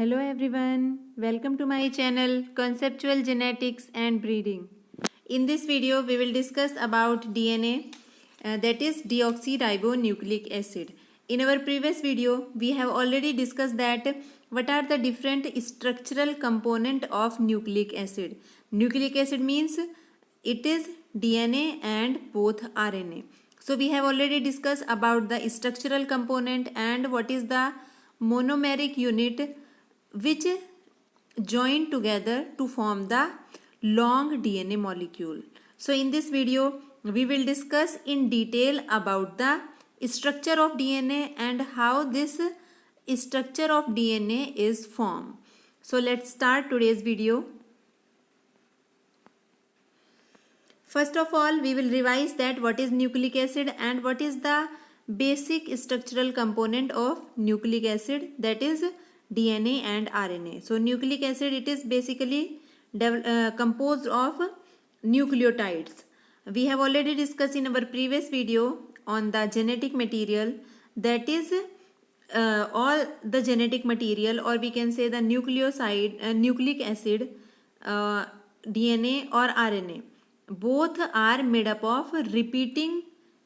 Hello everyone, welcome to my channel Conceptual Genetics and Breeding. In this video we will discuss about DNA, that is deoxyribo nucleic acid. In our previous video we have already discussed that what are the different structural component of nucleic acid. Nucleic acid means it is DNA and both RNA. So we have already discussed about the structural component and what is the monomeric unit which join together to form the long DNA molecule. So in this video we will discuss in detail about the structure of DNA and how this structure of DNA is formed. So let's start today's video. First of all, we will revise that what is nucleic acid and what is the basic structural component of nucleic acid, that is DNA and RNA. So nucleic acid, it is basically composed of nucleotides. We have already discussed in our previous video on the genetic material, that is all the genetic material, or we can say the nucleic acid, DNA or RNA. Both are made up of repeating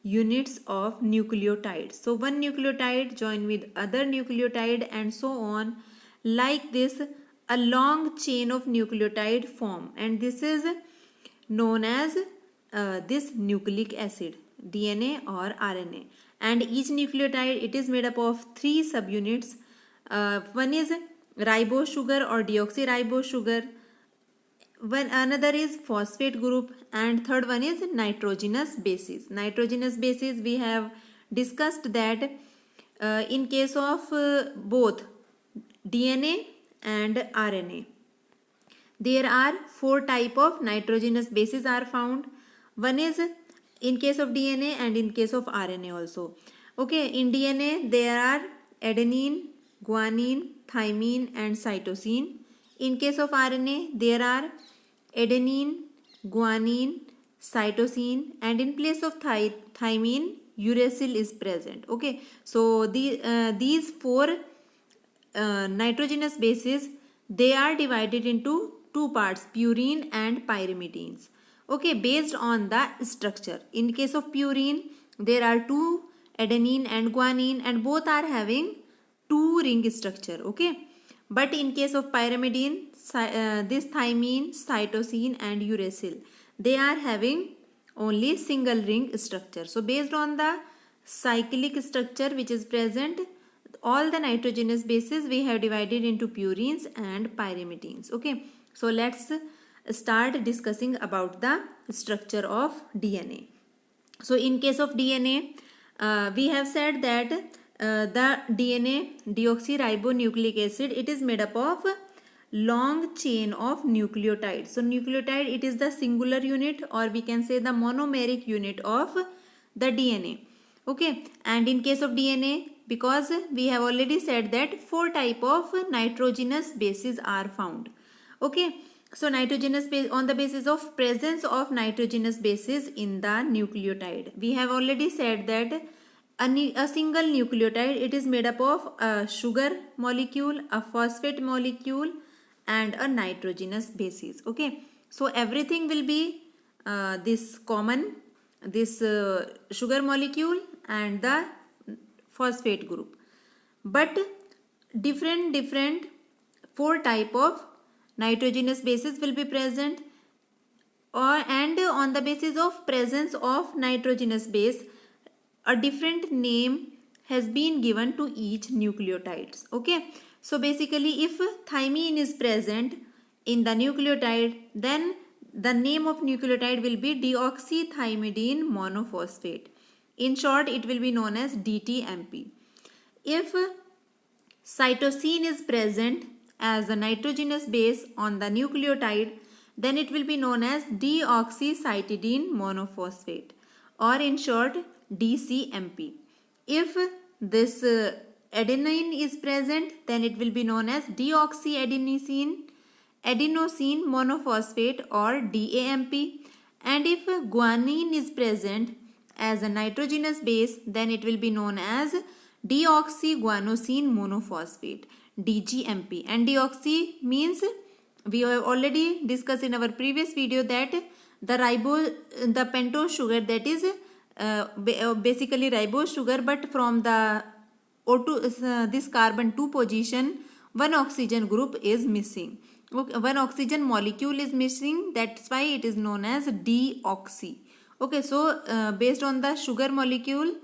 units of nucleotides. So one nucleotide join with other nucleotide and so on. Like this, a long chain of nucleotide form, and this is known as this nucleic acid, DNA or RNA. And each nucleotide, it is made up of 3 subunits. One is ribose sugar or deoxyribo sugar. Another is phosphate group, and third one is nitrogenous bases. Nitrogenous bases, we have discussed that in case of both DNA and RNA, there are 4 type of nitrogenous bases are found. One is in case of DNA and in case of RNA also. Okay, in DNA there are adenine, guanine, thymine and cytosine. In case of RNA there are adenine, guanine, cytosine, and in place of thymine, uracil is present. Okay, so these 4 nitrogenous bases, they are divided into 2 parts, purine and pyrimidines. Okay, based on the structure. In case of purine, there are 2 adenine and guanine, and both are having 2 ring structure. Okay, but in case of pyrimidine, this thymine, cytosine and uracil, they are having only single ring structure. So based on the cyclic structure which is present, all the nitrogenous bases we have divided into purines and pyrimidines. Okay, so let's start discussing about the structure of DNA. So in case of DNA, we have said that the DNA, deoxyribonucleic acid, it is made up of long chain of nucleotides. So nucleotide, it is the singular unit, or we can say the monomeric unit of the DNA. Okay, and in case of DNA, because we have already said that 4 type of nitrogenous bases are found. Okay, so nitrogenous base, on the basis of presence of nitrogenous bases in the nucleotide, we have already said that a single nucleotide, it is made up of a sugar molecule, a phosphate molecule and a nitrogenous bases. Okay, so everything will be this common, this sugar molecule and the phosphate group, but different 4 type of nitrogenous bases will be present, and on the basis of presence of nitrogenous base, a different name has been given to each nucleotides. Okay, so basically if thymine is present in the nucleotide, then the name of nucleotide will be deoxythymidine monophosphate. In short, it will be known as DTMP. If cytosine is present as a nitrogenous base on the nucleotide, then it will be known as deoxycytidine monophosphate, or in short DCMP. If this adenine is present, then it will be known as deoxyadenosine monophosphate, or DAMP. And if guanine is present as a nitrogenous base, then it will be known as deoxyguanosine monophosphate, DGMP. And deoxy means, we have already discussed in our previous video that the pentose sugar, that is basically ribose sugar, but from the O2, this carbon 2 position, one oxygen group is missing. Okay, one oxygen molecule is missing, that's why it is known as deoxy. Okay, so based on the sugar molecule,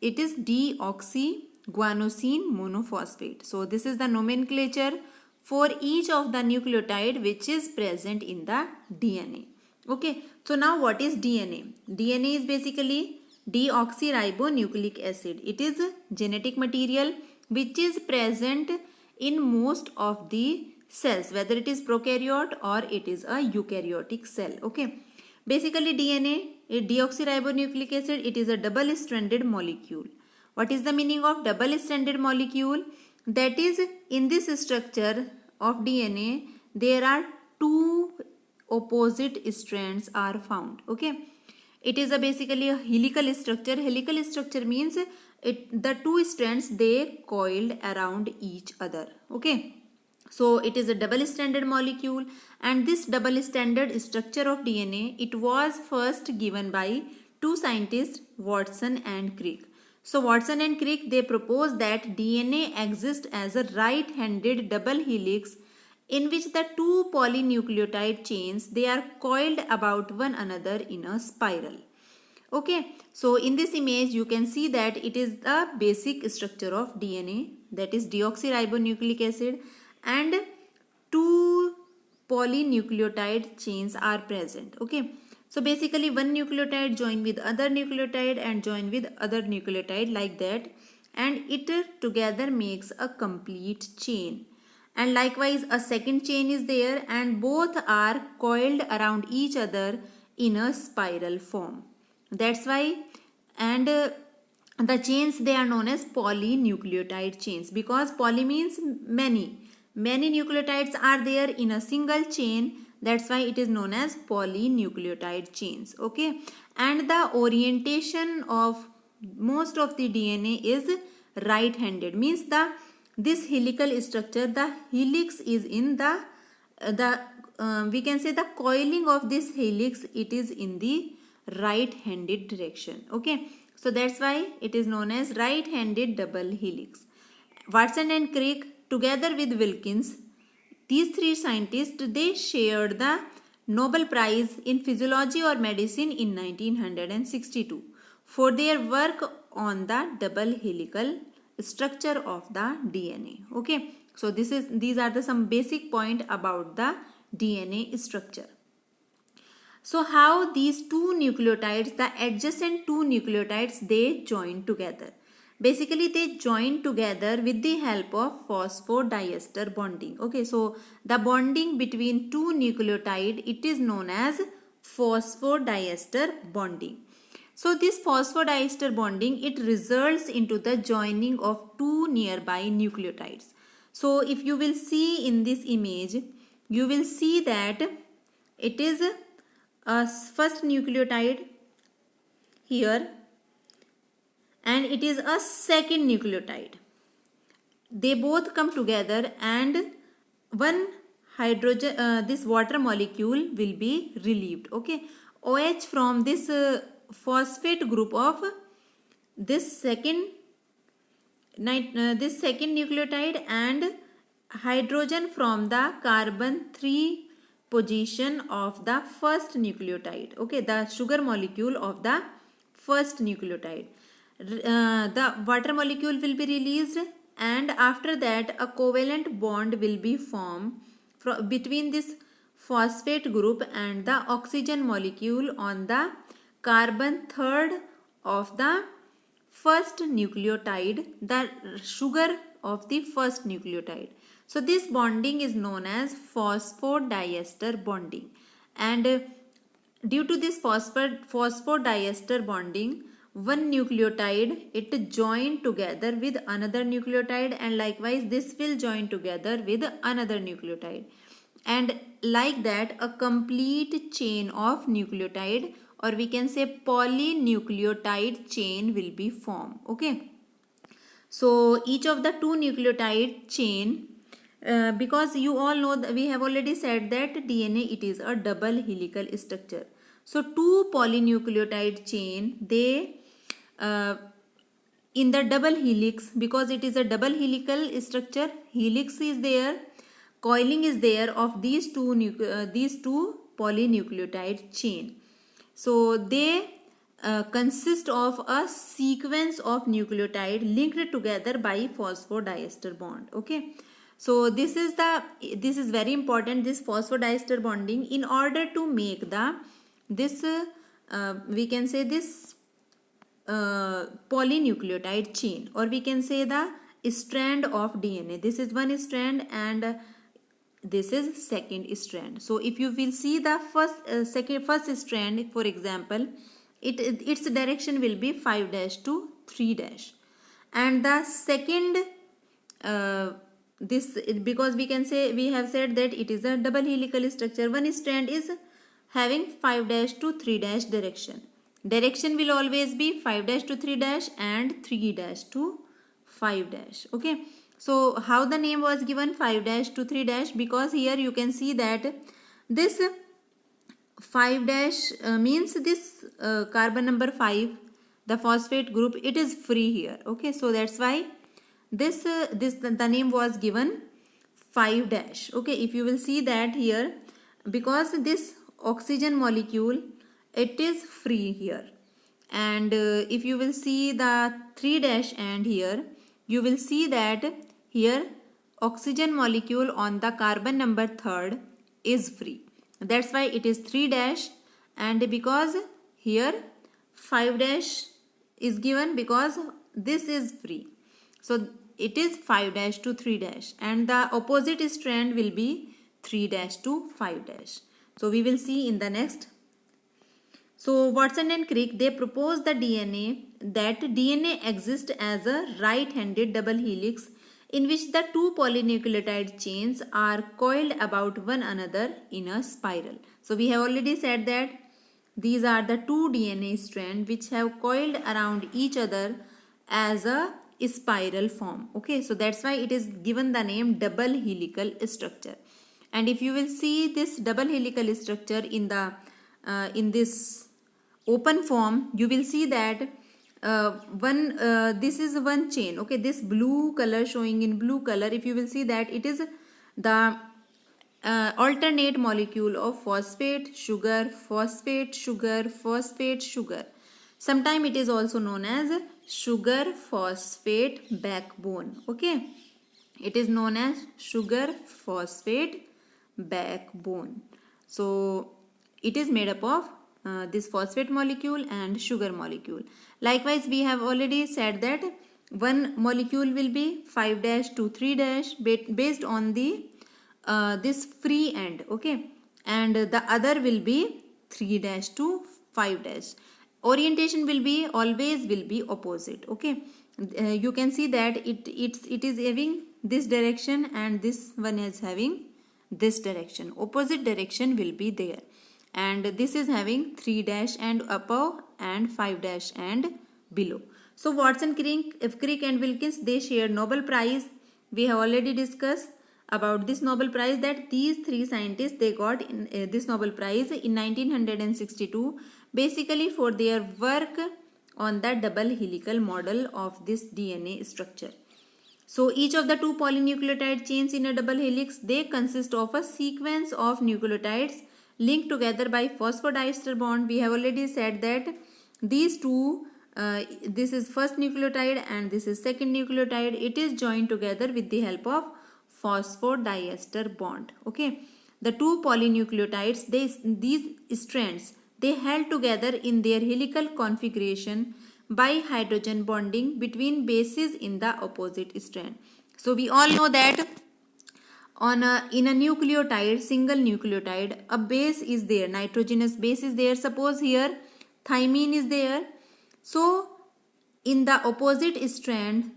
it is deoxyguanosine monophosphate. So this is the nomenclature for each of the nucleotide which is present in the DNA. Okay, so now what is DNA? DNA is basically deoxyribo nucleic acid. It is a genetic material which is present in most of the cells, whether it is prokaryote or it is a eukaryotic cell. Okay, basically DNA, deoxyribonucleic acid, it is a double-stranded molecule. What is the meaning of double-stranded molecule? That is, in this structure of DNA, there are two opposite strands are found. Okay, it is basically a helical structure. Helical structure means the two strands, they coiled around each other. Okay, so it is a double-stranded molecule, and this double-stranded structure of DNA, it was first given by two scientists, Watson and Crick. So Watson and Crick, they proposed that DNA exists as a right-handed double helix in which the two polynucleotide chains, they are coiled about one another in a spiral. Okay, so in this image you can see that it is the basic structure of DNA, that is deoxyribonucleic acid, and two polynucleotide chains are present. Okay, so basically one nucleotide join with other nucleotide and join with other nucleotide, like that, and it together makes a complete chain. And likewise a second chain is there, and both are coiled around each other in a spiral form. That's why, and the chains, they are known as polynucleotide chains, because poly means many nucleotides are there in a single chain. That's why it is known as polynucleotide chains. Okay, and the orientation of most of the DNA is right-handed, means this helical structure, the helix is in the we can say the coiling of this helix, it is in the right-handed direction. Okay, so that's why it is known as right-handed double helix. Watson and Crick together with Wilkins, these three scientists, they shared the Nobel Prize in Physiology or Medicine in 1962 for their work on the double helical structure of the DNA. Okay, so these are some basic point about the DNA structure. So how these two nucleotides, the adjacent two nucleotides, they join together? Basically they join together with the help of phosphodiester bonding. Okay, so the bonding between two nucleotide, it is known as phosphodiester bonding. So this phosphodiester bonding, it results into the joining of two nearby nucleotides. So if you will see in this image, you will see that it is a first nucleotide here, and it is a second nucleotide. They both come together, and one hydrogen, this water molecule will be relieved. Okay, OH from this phosphate group of this second nucleotide, and hydrogen from the carbon 3 position of the first nucleotide. Okay, the sugar molecule of the first nucleotide. The water molecule will be released, and after that a covalent bond will be formed between this phosphate group and the oxygen molecule on the carbon 3rd of the first nucleotide, the sugar of the first nucleotide. So this bonding is known as phosphodiester bonding, and due to this phosphodiester bonding, one nucleotide, it join together with another nucleotide, and likewise this will join together with another nucleotide, and like that a complete chain of nucleotide, or we can say polynucleotide chain, will be formed. Okay, So each of the two nucleotide chain, because you all know that we have already said that DNA, it is a double helical structure. So two polynucleotide chain, they in the double helix, because it is a double helical structure, helix is there, coiling is there of these two polynucleotide chain. So they consist of a sequence of nucleotide linked together by phosphodiester bond. Okay, so this is very important, this phosphodiester bonding, in order to make the this we can say this polynucleotide chain, or we can say the strand of DNA. This is one strand and this is second strand. So if you will see the first strand, for example, its direction will be 5 dash to 3 dash, and the second because we can say, we have said that it is a double helical structure, one strand is having 5 dash to 3 dash direction. Direction will always be 5 dash to 3 dash and 3 dash to 5 dash. Okay, so how the name was given 5 dash to 3 dash? Because here you can see that this 5 dash means this carbon number 5, the phosphate group, it is free here. Okay, so that's why the name was given 5 dash. Okay, if you will see that here, because this oxygen molecule, it is free here, and if you will see the 3 dash and here, you will see that here oxygen molecule on the carbon number 3rd is free. That's why it is 3 dash, and because here 5 dash is given because this is free, so it is 5 dash to 3 dash, and the opposite strand will be 3 dash to 5 dash. So we will see in the next. So Watson and Crick, they proposed that DNA exists as a right-handed double helix in which the two polynucleotide chains are coiled about one another in a spiral. So we have already said that these are the two DNA strands which have coiled around each other as a spiral form. Okay, so that's why it is given the name double helical structure. And if you will see this double helical structure in the in this open form, you will see that this is one chain. Okay, this blue color showing in blue color, if you will see that it is the alternate molecule of phosphate, sugar, phosphate, sugar, phosphate, sugar. Sometimes it is also known as sugar phosphate backbone. Okay, it is known as sugar phosphate backbone. So it is made up of this phosphate molecule and sugar molecule. Likewise, we have already said that one molecule will be 5 dash to 3 dash based on the this free end. Okay, and the other will be 3 dash to 5 dash. Orientation will be always will be opposite. Okay, you can see that it is having this direction and this one is having this direction. Opposite direction will be there, and this is having 3 dash and above and 5 dash and below. So Watson, Crick and Wilkins, they shared Nobel Prize. We have already discussed about this Nobel Prize, that these three scientists, they got in, this Nobel Prize in 1962 basically for their work on the double helical model of this DNA structure. So each of the two polynucleotide chains in a double helix, they consist of a sequence of nucleotides linked together by phosphodiester bond. We have already said that these two, this is first nucleotide and this is second nucleotide, it is joined together with the help of phosphodiester bond. Okay, the two polynucleotides, these strands, they held together in their helical configuration by hydrogen bonding between bases in the opposite strand. So we all know that in a nucleotide, single nucleotide, a base is there, nitrogenous base is there. Suppose here thymine is there. So in the opposite strand,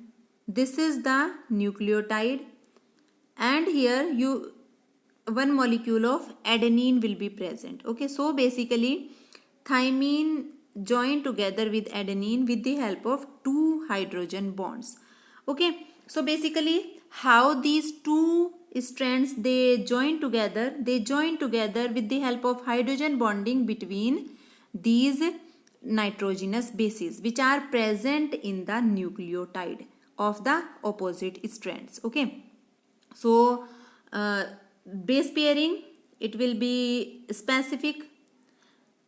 this is the nucleotide, and here one molecule of adenine will be present. Okay, so basically thymine joined together with adenine with the help of two hydrogen bonds. Okay, so basically how these two strands they join together with the help of hydrogen bonding between these nitrogenous bases which are present in the nucleotide of the opposite strands. Okay, so base pairing, it will be specific.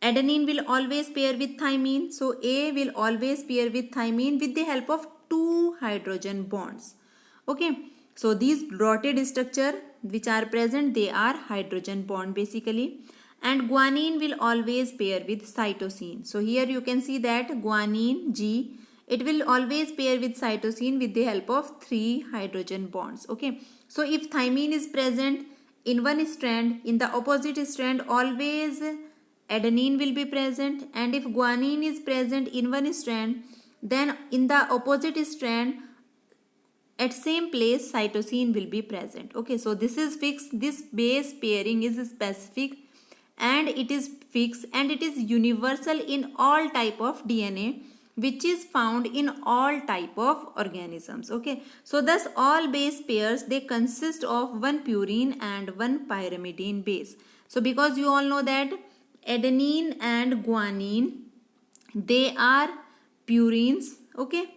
Adenine will always pair with thymine. So A will always pair with thymine with the help of two hydrogen bonds. Okay. So these dotted structure which are present, they are hydrogen bond basically. And guanine will always pair with cytosine. So here you can see that guanine G, it will always pair with cytosine with the help of three hydrogen bonds. Okay. So if thymine is present in one strand, in the opposite strand always adenine will be present, and if guanine is present in one strand, then in the opposite strand at same place cytosine will be present. Okay, so this is fixed. This base pairing is specific and it is fixed and it is universal in all type of DNA which is found in all type of organisms. Okay, so thus all base pairs, they consist of one purine and one pyrimidine base. So because you all know that adenine and guanine, they are purines. Okay,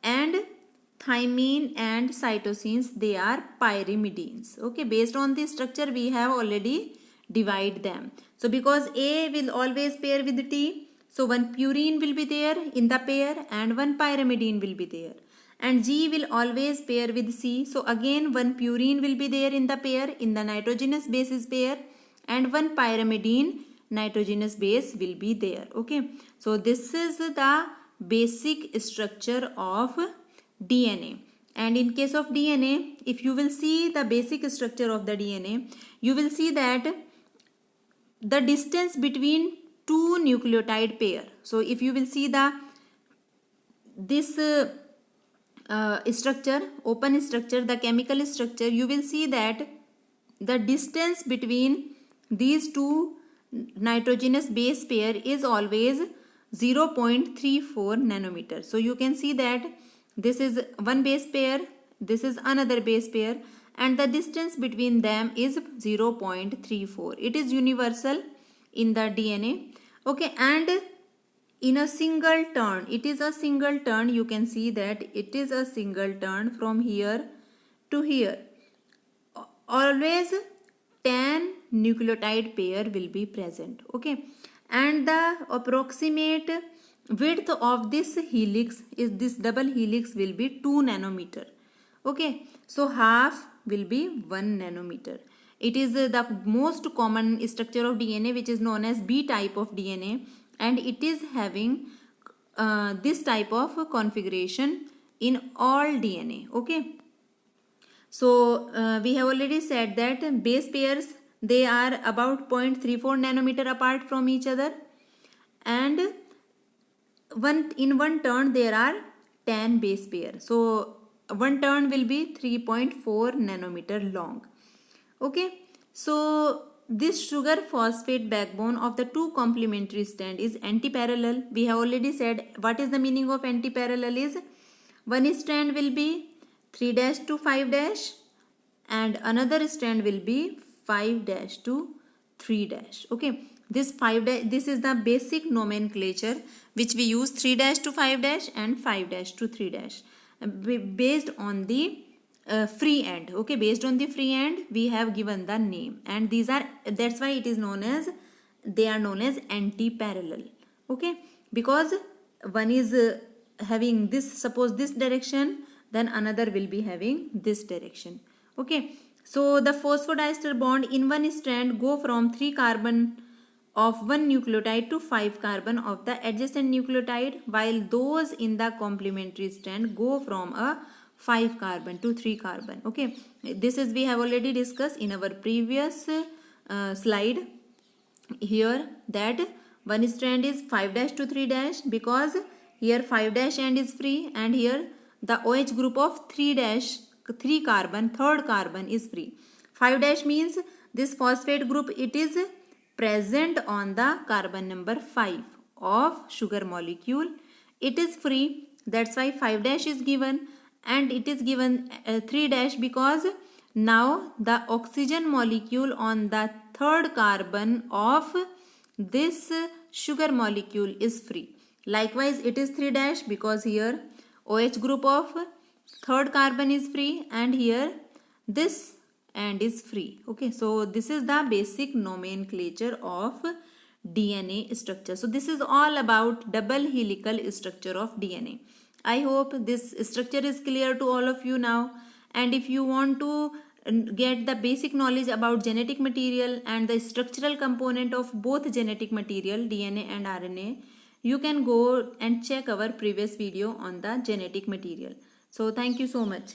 and thymine and cytosines, they are pyrimidines. Okay, based on this structure we have already divided them. So because A will always pair with T, so one purine will be there in the pair and one pyrimidine will be there. And G will always pair with C, so again one purine will be there in the pair, in the nitrogenous bases pair, and one pyrimidine nitrogenous base will be there. Okay, so this is the basic structure of DNA. And in case of DNA, if you will see the basic structure of the DNA, you will see that the distance between two nucleotide pair. So if you will see this structure, open structure, the chemical structure, you will see that the distance between these two nitrogenous base pair is always 0.34 nanometer. So you can see that this is one base pair, this is another base pair, and the distance between them is 0.34. It is universal in the DNA. Okay, and in a single turn, it is a single turn. You can see that it is a single turn from here to here. Always 10 nucleotide pair will be present. Okay, and the approximate width of this helix is, this double helix will be 2 nanometer. Okay, so half will be 1 nanometer. It is the most common structure of DNA which is known as B type of DNA, and it is having this type of configuration in all DNA. Okay, so we have already said that base pairs, they are about 0.34 nanometer apart from each other, and in one turn there are 10 base pairs. So one turn will be 3.4 nanometer long. Okay, so this sugar phosphate backbone of the two complementary strand is antiparallel. We have already said what is the meaning of antiparallel is one strand will be 3' to 5' and another strand will be 5' to 3'. Okay, this 5' this is the basic nomenclature which we use, 3' to 5' and 5' to 3' based on the free end. Okay, based on the free end we have given the name, and these are, that's why it is known as, they are known as anti-parallel. Okay, because one is having this, suppose this direction, then another will be having this direction. Okay, so the phosphodiester bond in one strand go from 3 carbon of one nucleotide to 5 carbon of the adjacent nucleotide, while those in the complementary strand go from a 5 carbon to 3 carbon. Okay, this is, we have already discussed in our previous slide here, that one strand is 5' to 3' because here 5' end is free, and here the OH group of 3 carbon, third carbon is free. 5' means this phosphate group, it is present on the carbon number 5 of sugar molecule. It is free, that's why 5' is given, and it is given 3 dash because now the oxygen molecule on the third carbon of this sugar molecule is free. Likewise, it is 3 dash because here OH group of third carbon is free and here this and is free. Okay, so this is the basic nomenclature of DNA structure. So this is all about double helical structure of DNA. I hope this structure is clear to all of you now, and if you want to get the basic knowledge about genetic material and the structural component of both genetic material DNA and RNA, you can go and check our previous video on the genetic material. So thank you so much.